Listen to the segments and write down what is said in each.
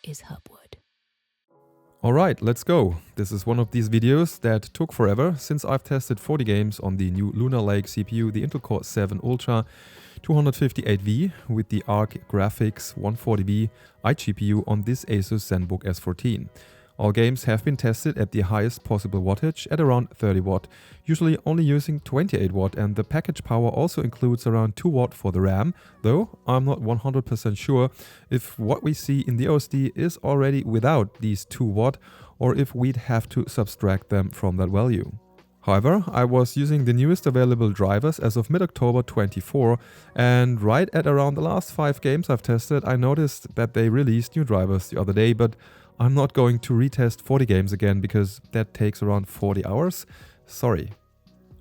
is Hubwood. Alright, let's go. This is one of these videos that took forever since I've tested 40 games on the new Lunar Lake CPU, the Intel Core 7 Ultra 258V with the Ark Graphics 140V iGPU on this ASUS Zenbook S14. All games have been tested at the highest possible wattage at around 30 watt, usually only using 28 watt, and the package power also includes around 2 watt for the RAM, though I'm not 100% sure if what we see in the OSD is already without these 2 watt or if we'd have to subtract them from that value. However, I was using the newest available drivers as of mid-October 24, and right at around the last 5 games I've tested, I noticed that they released new drivers the other day, but I'm not going to retest 40 games again because that takes around 40 hours. Sorry.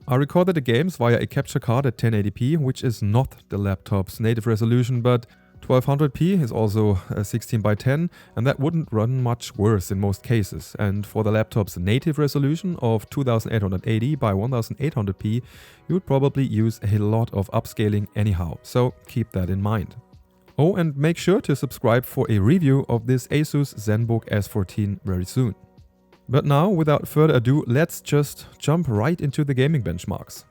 I recorded the games via a capture card at 1080p, which is not the laptop's native resolution, but 1200p is also 16:10, and that wouldn't run much worse in most cases. And for the laptop's native resolution of 2880 by 1800p, you would probably use a lot of upscaling anyhow, so keep that in mind. Oh, and make sure to subscribe for a review of this ASUS Zenbook S14 very soon. But now, without further ado, let's just jump right into the gaming benchmarks.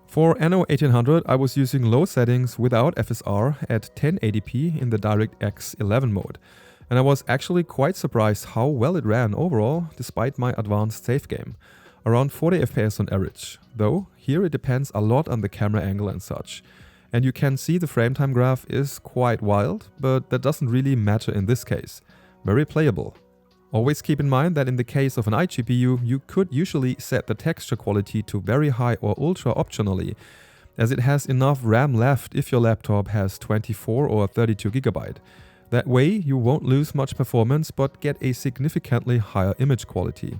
For Anno 1800, I was using low settings without FSR at 1080p in the DirectX 11 mode, and I was actually quite surprised how well it ran overall despite my advanced save game. Around 40 FPS on average, though here it depends a lot on the camera angle and such. And you can see the frame time graph is quite wild, but that doesn't really matter in this case. Very playable. Always keep in mind that in the case of an iGPU, you could usually set the texture quality to very high or ultra optionally, as it has enough RAM left if your laptop has 24 or 32GB. That way you won't lose much performance but get a significantly higher image quality.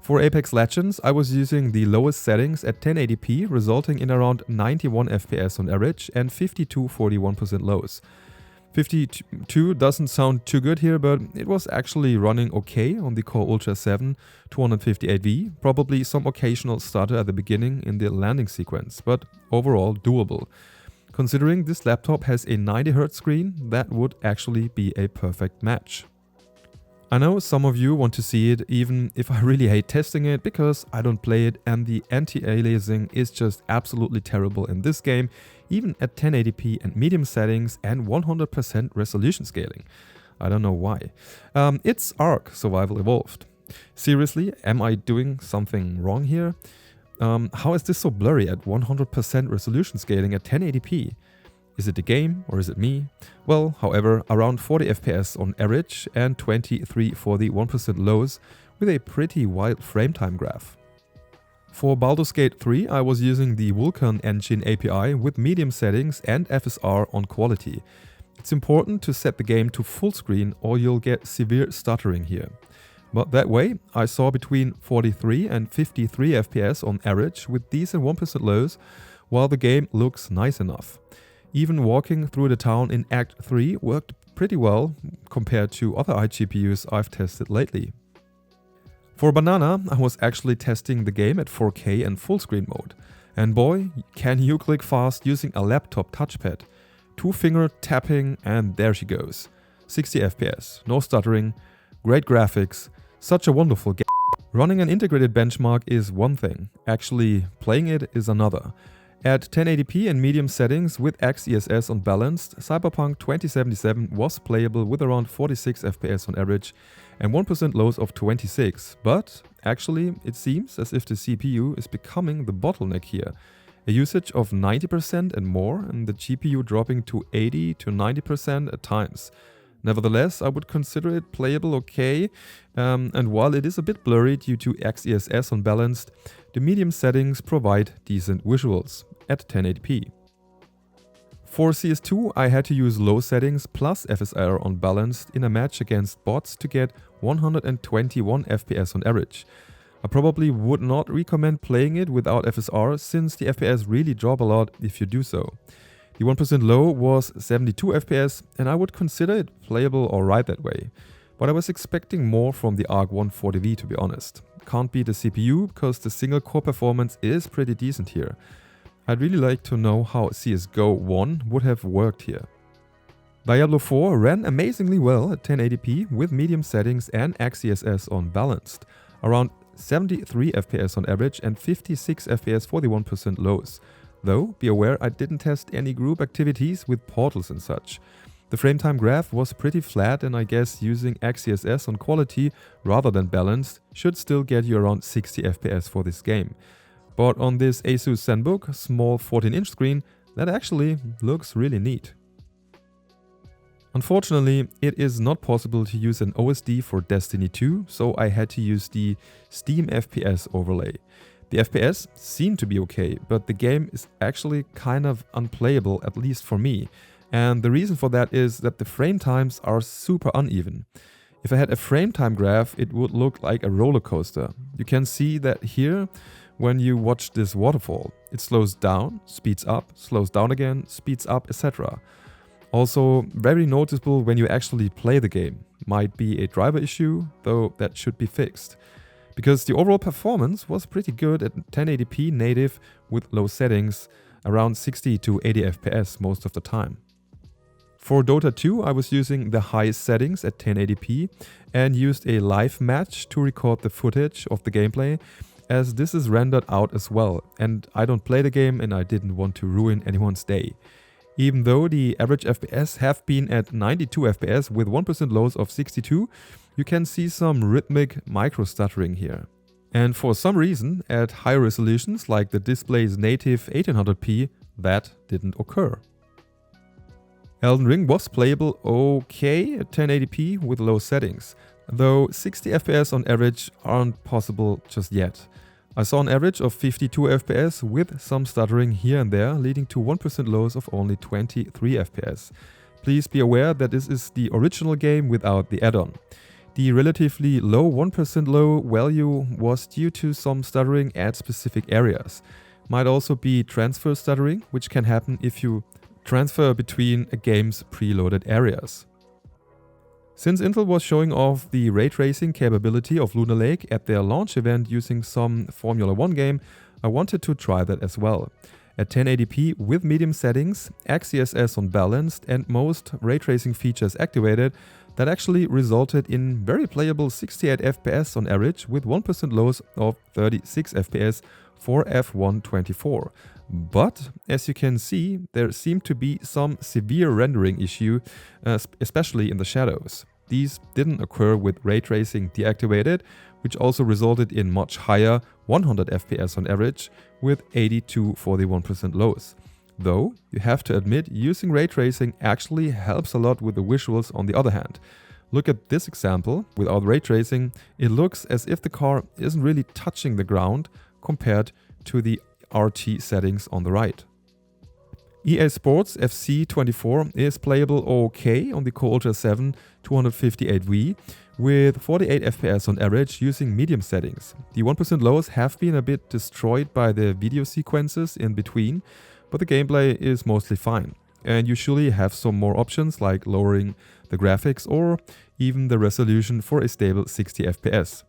For Apex Legends, I was using the lowest settings at 1080p, resulting in around 91 FPS on average and 52-41% lows. 52 doesn't sound too good here, but it was actually running okay on the Core Ultra 7 258V, probably some occasional stutter at the beginning in the landing sequence, but overall doable. Considering this laptop has a 90Hz screen, that would actually be a perfect match. I know some of you want to see it, even if I really hate testing it because I don't play it and the anti-aliasing is just absolutely terrible in this game, even at 1080p and medium settings and 100% resolution scaling. I don't know why. It's Ark Survival Evolved. Seriously, am I doing something wrong here? How is this so blurry at 100% resolution scaling at 1080p? Is it the game or is it me? Well, however, around 40 FPS on average and 23 for the 1% lows with a pretty wild frame time graph. For Baldurs Gate 3, I was using the Wukong engine API with medium settings and FSR on quality. It's important to set the game to full screen or you'll get severe stuttering here. But that way, I saw between 43 and 53 FPS on average with decent 1% lows, while the game looks nice enough. Even walking through the town in Act 3 worked pretty well compared to other iGPUs I've tested lately. For Banana, I was actually testing the game at 4K and full screen mode. And boy, can you click fast using a laptop touchpad. 2-finger tapping and there she goes. 60 FPS, no stuttering, great graphics, such a wonderful game. Running an integrated benchmark is one thing, actually playing it is another. At 1080p and medium settings with XeSS unbalanced, Cyberpunk 2077 was playable with around 46 FPS on average and 1% lows of 26, but actually it seems as if the CPU is becoming the bottleneck here. A usage of 90% and more and the GPU dropping to 80 to 90% at times. Nevertheless, I would consider it playable okay, and while it is a bit blurry due to XeSS unbalanced, the medium settings provide decent visuals at 1080p. For CS2, I had to use low settings plus FSR unbalanced in a match against bots to get 121 FPS on average. I probably would not recommend playing it without FSR since the FPS really drop a lot if you do so. The 1% low was 72 FPS and I would consider it playable alright that way. But I was expecting more from the Ark 140V to be honest. Can't beat the CPU because the single core performance is pretty decent here. I'd really like to know how CSGO 1 would have worked here. Diablo 4 ran amazingly well at 1080p with medium settings and XeSS on balanced, around 73 FPS on average and 56 FPS for the 1% lows. Though, be aware I didn't test any group activities with portals and such. The frame time graph was pretty flat, and I guess using XeSS on quality rather than balanced should still get you around 60 FPS for this game. But on this ASUS Zenbook small 14-inch screen, that actually looks really neat. Unfortunately, it is not possible to use an OSD for Destiny 2, so I had to use the Steam FPS overlay. The FPS seemed to be okay, but the game is actually kind of unplayable, at least for me. And the reason for that is that the frame times are super uneven. If I had a frame time graph, it would look like a roller coaster. You can see that here when you watch this waterfall. It slows down, speeds up, slows down again, speeds up, etc. Also very noticeable when you actually play the game. Might be a driver issue, though that should be fixed. Because the overall performance was pretty good at 1080p native with low settings, around 60 to 80 FPS most of the time. For Dota 2, I was using the highest settings at 1080p and used a live match to record the footage of the gameplay, as this is rendered out as well, and I don't play the game and I didn't want to ruin anyone's day. Even though the average FPS have been at 92 FPS with 1% lows of 62, you can see some rhythmic micro-stuttering here. And for some reason, at higher resolutions like the display's native 1800p, that didn't occur. Elden Ring was playable okay at 1080p with low settings, though 60 FPS on average aren't possible just yet. I saw an average of 52 FPS with some stuttering here and there, leading to 1% lows of only 23 FPS. Please be aware that this is the original game without the add-on. The relatively low 1% low value was due to some stuttering at specific areas. Might also be transfer stuttering, which can happen if you transfer between a game's preloaded areas. Since Intel was showing off the ray tracing capability of Lunar Lake at their launch event using some Formula 1 game, I wanted to try that as well. At 1080p with medium settings, XeSS on balanced and most ray tracing features activated, that actually resulted in very playable 68 FPS on average with 1% lows of 36 FPS for F124. But, as you can see, there seemed to be some severe rendering issue, especially in the shadows. These didn't occur with ray tracing deactivated, which also resulted in much higher 100 FPS on average with 82 for the 1% lows. Though, you have to admit, using ray tracing actually helps a lot with the visuals on the other hand. Look at this example. Without ray tracing, it looks as if the car isn't really touching the ground compared to the RT settings on the right. EA Sports FC24 is playable okay on the Core Ultra 7 258V with 48 FPS on average using medium settings. The 1% lows have been a bit destroyed by the video sequences in between, but the gameplay is mostly fine. And you usually have some more options like lowering the graphics or even the resolution for a stable 60 FPS.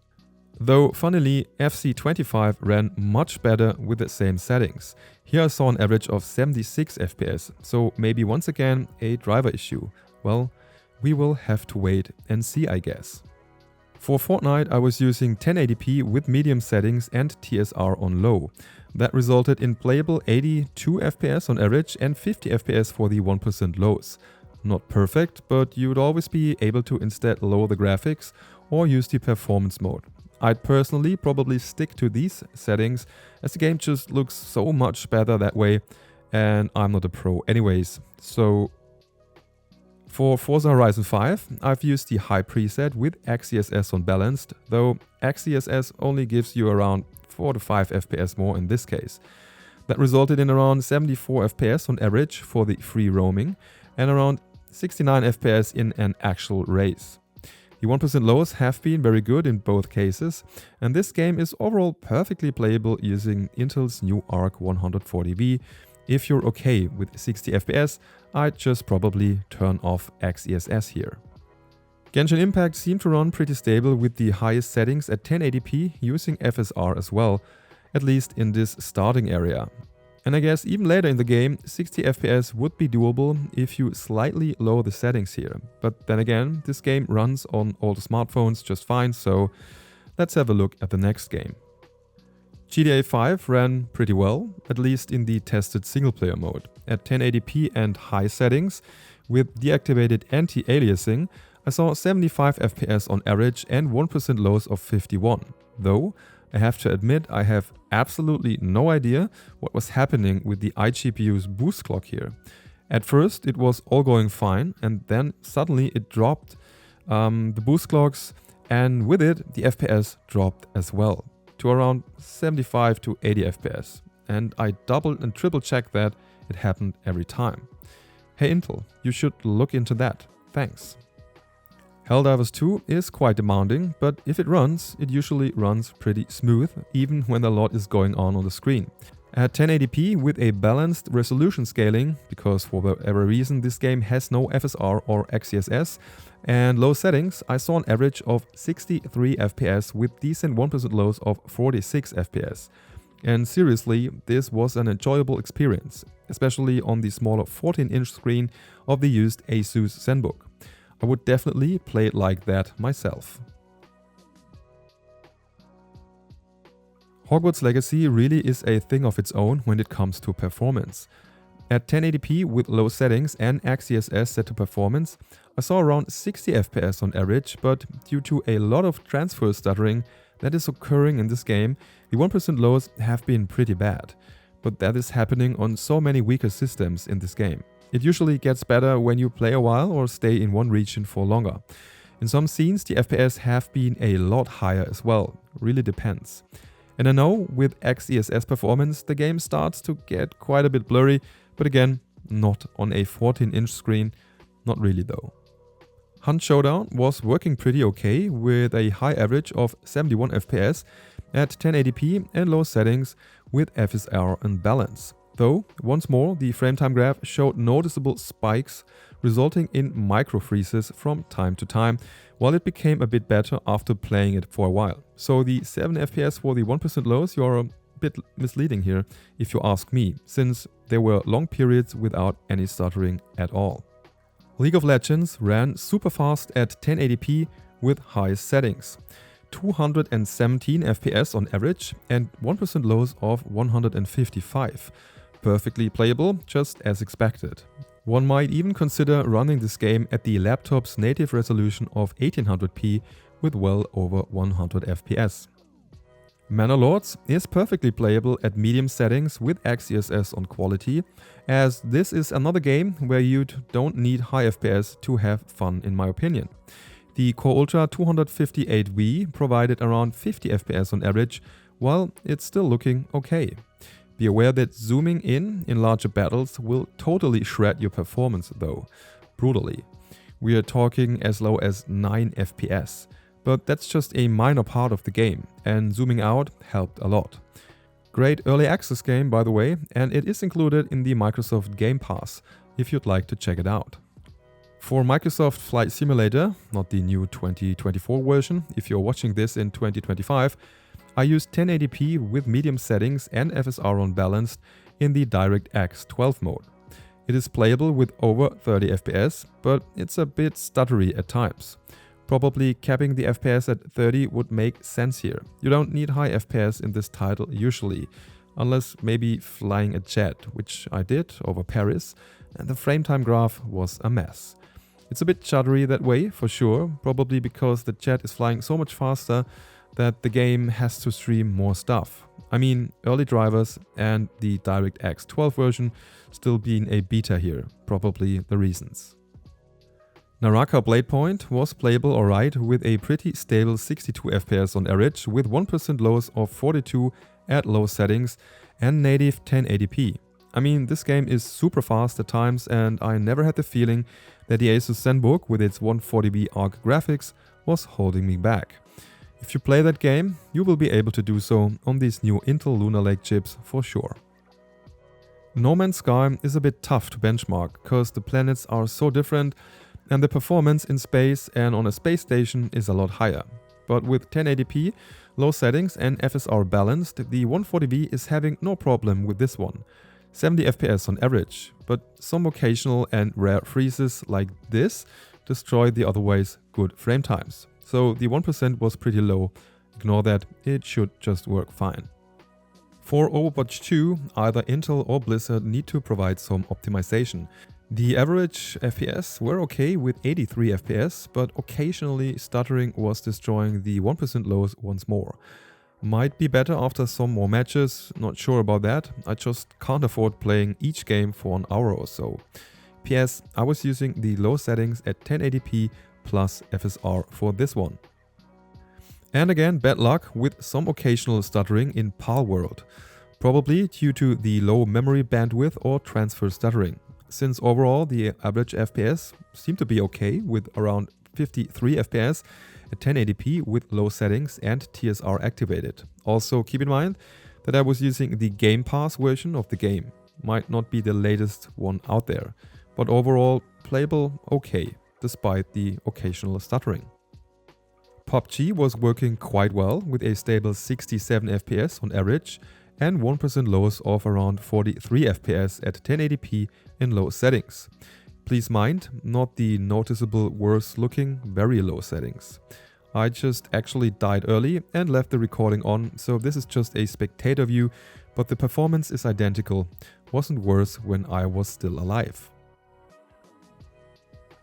Though funnily, FC25 ran much better with the same settings. Here I saw an average of 76 FPS, so maybe once again a driver issue. Well, we will have to wait and see, I guess. For Fortnite I was using 1080p with medium settings and TSR on low. That resulted in playable 82 FPS on average and 50 FPS for the 1% lows. Not perfect, but you would always be able to instead lower the graphics or use the performance mode. I'd personally probably stick to these settings as the game just looks so much better that way, and I'm not a pro anyways. So for Forza Horizon 5, I've used the high preset with XeSS on balanced, though XeSS only gives you around 4 to 5 FPS more in this case. That resulted in around 74 FPS on average for the free roaming and around 69 FPS in an actual race. The 1% lows have been very good in both cases, and this game is overall perfectly playable using Intel's new Arc 140V. If you're okay with 60 FPS, I'd just probably turn off XeSS here. Genshin Impact seemed to run pretty stable with the highest settings at 1080p using FSR as well, at least in this starting area. And I guess even later in the game, 60 FPS would be doable if you slightly lower the settings here. But then again, this game runs on all the smartphones just fine, so let's have a look at the next game. GTA 5 ran pretty well, at least in the tested single-player mode. At 1080p and high settings, with deactivated anti-aliasing, I saw 75 FPS on average and 1% lows of 51. Though, I have to admit I have absolutely no idea what was happening with the iGPU's boost clock here. At first it was all going fine, and then suddenly it dropped the boost clocks, and with it the FPS dropped as well to around 75 to 80 FPS. And I double and triple checked that it happened every time. Hey Intel, you should look into that. Thanks. Helldivers 2 is quite demanding, but if it runs, it usually runs pretty smooth, even when a lot is going on the screen. At 1080p with a balanced resolution scaling, because for whatever reason this game has no FSR or XeSS, and low settings, I saw an average of 63 FPS with decent 1% lows of 46 FPS. And seriously, this was an enjoyable experience, especially on the smaller 14-inch screen of the used ASUS Zenbook. I would definitely play it like that myself. Hogwarts Legacy really is a thing of its own when it comes to performance. At 1080p with low settings and XeSS set to performance, I saw around 60 FPS on average, but due to a lot of transfer stuttering that is occurring in this game, the 1% lows have been pretty bad. But that is happening on so many weaker systems in this game. It usually gets better when you play a while or stay in one region for longer. In some scenes the FPS have been a lot higher as well, really depends. And I know with XeSS performance the game starts to get quite a bit blurry, but again, not on a 14-inch screen, not really though. Hunt Showdown was working pretty okay with a high average of 71 FPS at 1080p and low settings with FSR unbalanced. Though, once more, the frame time graph showed noticeable spikes, resulting in micro freezes from time to time, while it became a bit better after playing it for a while. So the 7 FPS for the 1% lows, you're a bit misleading here, if you ask me, since there were long periods without any stuttering at all. League of Legends ran super fast at 1080p with high settings. 217 FPS on average and 1% lows of 155. Perfectly playable, just as expected. One might even consider running this game at the laptop's native resolution of 1800p with well over 100 FPS. Manor Lords is perfectly playable at medium settings with XeSS on quality, as this is another game where you don't need high FPS to have fun in my opinion. The Core Ultra 258V provided around 50 FPS on average, while it's still looking okay. Be aware that zooming in larger battles will totally shred your performance though, brutally. We are talking as low as 9 FPS. But that's just a minor part of the game, and zooming out helped a lot. Great early access game by the way, and it is included in the Microsoft Game Pass, if you'd like to check it out. For Microsoft Flight Simulator, not the new 2024 version, if you're watching this in 2025, I used 1080p with medium settings and FSR unbalanced in the DirectX 12 mode. It is playable with over 30 FPS, but it's a bit stuttery at times. Probably capping the FPS at 30 would make sense here. You don't need high FPS in this title usually, unless maybe flying a jet, which I did over Paris, and the frame time graph was a mess. It's a bit juddery that way for sure, probably because the jet is flying so much faster that the game has to stream more stuff. I mean, early drivers and the DirectX 12 version still being a beta here, probably the reasons. Naraka Bladepoint was playable alright with a pretty stable 62 FPS on average with 1% lows of 42 at low settings and native 1080p. I mean, this game is super fast at times and I never had the feeling that the ASUS Zenbook with its 140p Ark graphics was holding me back. If you play that game, you will be able to do so on these new Intel Lunar Lake chips for sure. No Man's Sky is a bit tough to benchmark because the planets are so different and the performance in space and on a space station is a lot higher. But with 1080p, low settings and FSR balanced, the 140V is having no problem with this one. 70 FPS on average, but some occasional and rare freezes like this destroy the otherwise good frame times. So the 1% was pretty low, ignore that, it should just work fine. For Overwatch 2, either Intel or Blizzard need to provide some optimization. The average FPS were okay with 83 FPS, but occasionally stuttering was destroying the 1% lows once more. Might be better after some more matches, not sure about that, I just can't afford playing each game for an hour or so. PS, I was using the low settings at 1080p plus FSR for this one. And again, bad luck with some occasional stuttering in Palworld, probably due to the low memory bandwidth or transfer stuttering, since overall the average FPS seemed to be okay with around 53 FPS at 1080p with low settings and TSR activated. Also keep in mind that I was using the Game Pass version of the game, might not be the latest one out there, but overall playable okay, despite the occasional stuttering. PUBG was working quite well with a stable 67 FPS on average and 1% lows of around 43 FPS at 1080p in low settings. Please mind, not the noticeable worse looking very low settings. I just actually died early and left the recording on, so this is just a spectator view, but the performance is identical, wasn't worse when I was still alive.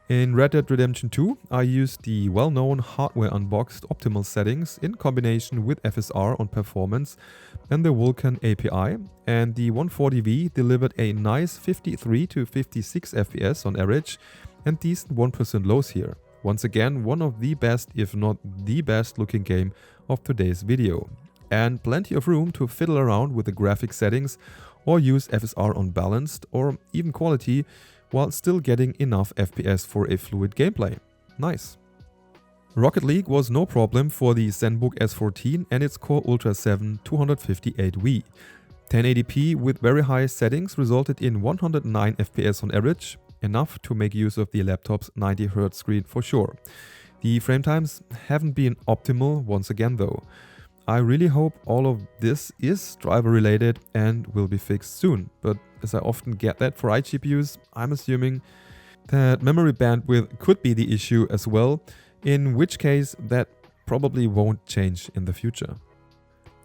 In Red Dead Redemption 2, I used the well-known hardware unboxed optimal settings in combination with FSR on performance and the Vulkan API, and the 140V delivered a nice 53 to 56 FPS on average and decent 1% lows here. Once again, one of the best, if not the best looking game of today's video. And plenty of room to fiddle around with the graphic settings or use FSR on balanced or even quality, while still getting enough FPS for a fluid gameplay. Nice. Rocket League was no problem for the Zenbook S14 and its Core Ultra 7 258V. 1080p with very high settings resulted in 109 FPS on average, enough to make use of the laptop's 90Hz screen for sure. The frame times haven't been optimal once again though. I really hope all of this is driver related and will be fixed soon, but as I often get that for iGPUs, I'm assuming that memory bandwidth could be the issue as well, in which case that probably won't change in the future.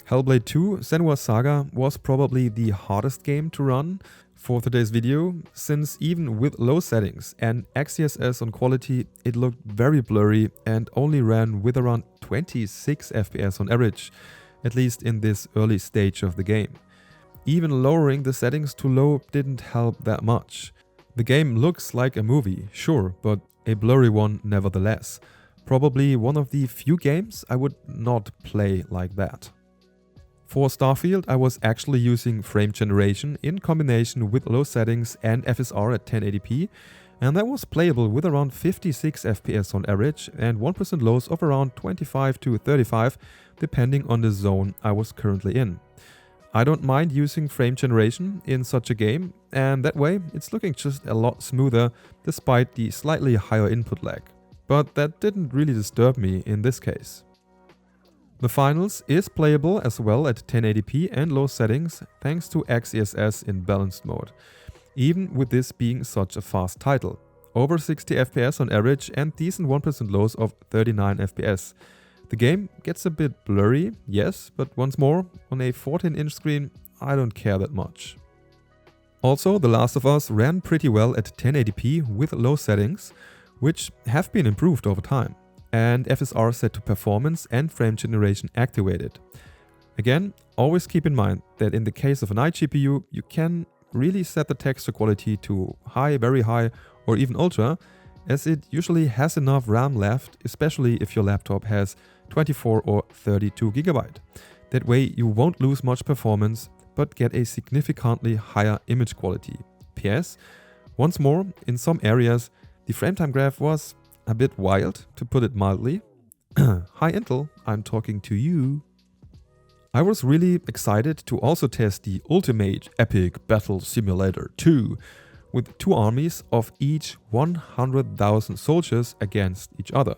Hellblade 2 Senuas Saga was probably the hardest game to run for today's video, since even with low settings and XeSS on quality, it looked very blurry and only ran with around 26 FPS on average, at least in this early stage of the game. Even lowering the settings to low didn't help that much. The game looks like a movie, sure, but a blurry one nevertheless. Probably one of the few games I would not play like that. For Starfield, I was actually using frame generation in combination with low settings and FSR at 1080p, and that was playable with around 56 FPS on average and 1% lows of around 25 to 35 depending on the zone I was currently in. I don't mind using frame generation in such a game, and that way it's looking just a lot smoother despite the slightly higher input lag. But that didn't really disturb me in this case. The Finals is playable as well at 1080p and low settings thanks to XeSS in balanced mode, even with this being such a fast title. Over 60 FPS on average and decent 1% lows of 39 FPS. The game gets a bit blurry, yes, but once more, on a 14-inch screen, I don't care that much. Also, The Last of Us ran pretty well at 1080p with low settings, which have been improved over time, and FSR set to performance and frame generation activated. Again, always keep in mind that in the case of an iGPU, you can really set the texture quality to high, very high, or even ultra, as it usually has enough RAM left, especially if your laptop has 24 or 32 GB. That way you won't lose much performance, but get a significantly higher image quality. PS, once more, in some areas, the frame time graph was a bit wild, to put it mildly. Hi Intel, I'm talking to you. I was really excited to also test the Ultimate Epic Battle Simulator 2, with two armies of each 100,000 soldiers against each other.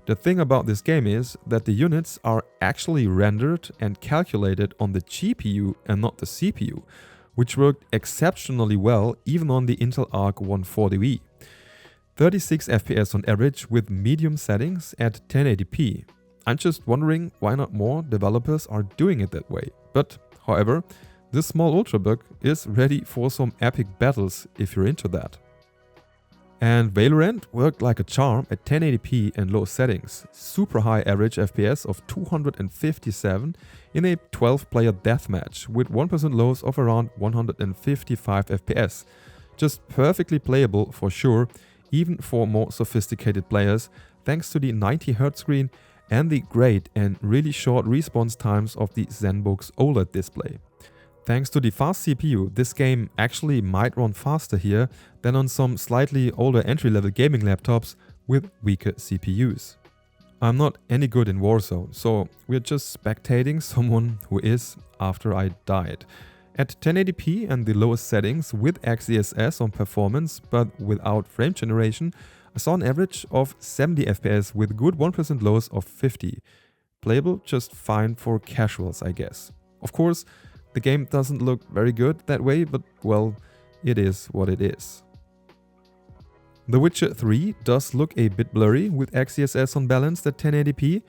The thing about this game is that the units are actually rendered and calculated on the GPU and not the CPU, which worked exceptionally well even on the Intel Arc 140V. 36 FPS on average with medium settings at 1080p. I'm just wondering why not more developers are doing it that way. But, however, this small ultrabook is ready for some epic battles if you're into that. And Valorant worked like a charm at 1080p and low settings. Super high average FPS of 257 in a 12-player deathmatch with 1% lows of around 155 FPS. Just perfectly playable for sure, even for more sophisticated players, thanks to the 90Hz screen and the great and really short response times of the Zenbook's OLED display. Thanks to the fast CPU, this game actually might run faster here than on some slightly older entry-level gaming laptops with weaker CPUs. I'm not any good in Warzone, so we're just spectating someone who is after I died. At 1080p and the lowest settings with XeSS on performance but without frame generation, I saw an average of 70 FPS with good 1% lows of 50. Playable just fine for casuals, I guess. Of course, the game doesn't look very good that way, but well, it is what it is. The Witcher 3 does look a bit blurry with XeSS unbalanced at 1080p,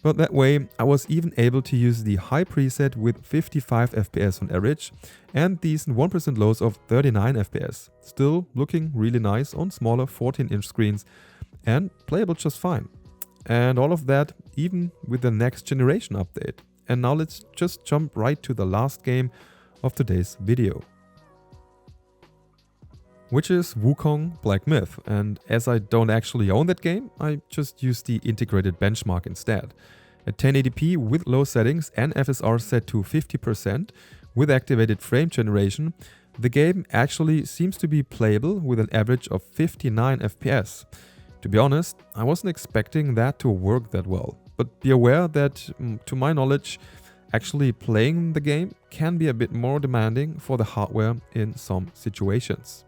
but that way I was even able to use the high preset with 55 FPS on average and decent 1% lows of 39 FPS. Still looking really nice on smaller 14-inch screens and playable just fine. And all of that even with the next generation update. And now let's just jump right to the last game of today's video, which is Wukong Black Myth, and as I don't actually own that game, I just use the integrated benchmark instead. At 1080p with low settings and FSR set to 50% with activated frame generation, the game actually seems to be playable with an average of 59 FPS. To be honest, I wasn't expecting that to work that well. But be aware that, to my knowledge, actually playing the game can be a bit more demanding for the hardware in some situations.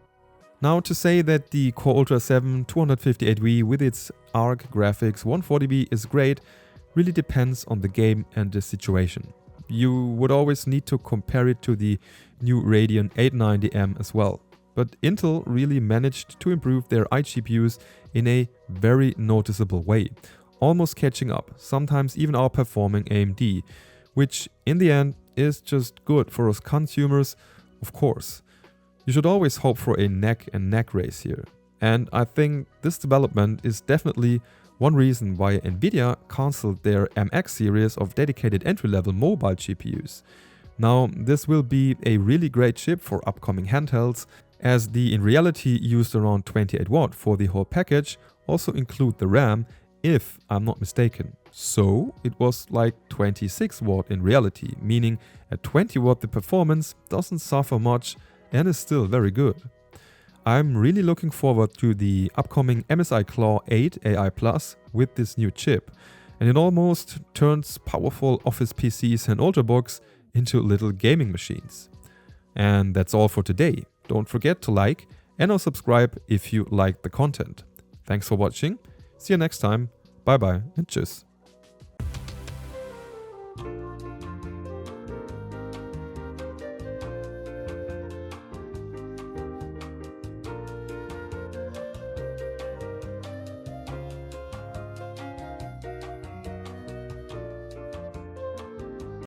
Now, to say that the Core Ultra 7 258V with its Arc graphics 140V is great really depends on the game and the situation. You would always need to compare it to the new Radeon 890M as well. But Intel really managed to improve their iGPUs in a very noticeable way. Almost catching up, sometimes even outperforming AMD, which in the end is just good for us consumers, of course. You should always hope for a neck and neck race here. And I think this development is definitely one reason why Nvidia cancelled their MX series of dedicated entry-level mobile GPUs. Now, this will be a really great chip for upcoming handhelds, as the in reality used around 28 watt for the whole package also include the RAM, if I'm not mistaken. So it was like 26 watt in reality, meaning at 20 watt the performance doesn't suffer much and is still very good. I'm really looking forward to the upcoming MSI Claw 8 AI Plus with this new chip, and it almost turns powerful office PCs and ultrabooks into little gaming machines. And that's all for today. Don't forget to like and or subscribe if you like the content. Thanks for watching. See you next time. Bye bye and tschüss.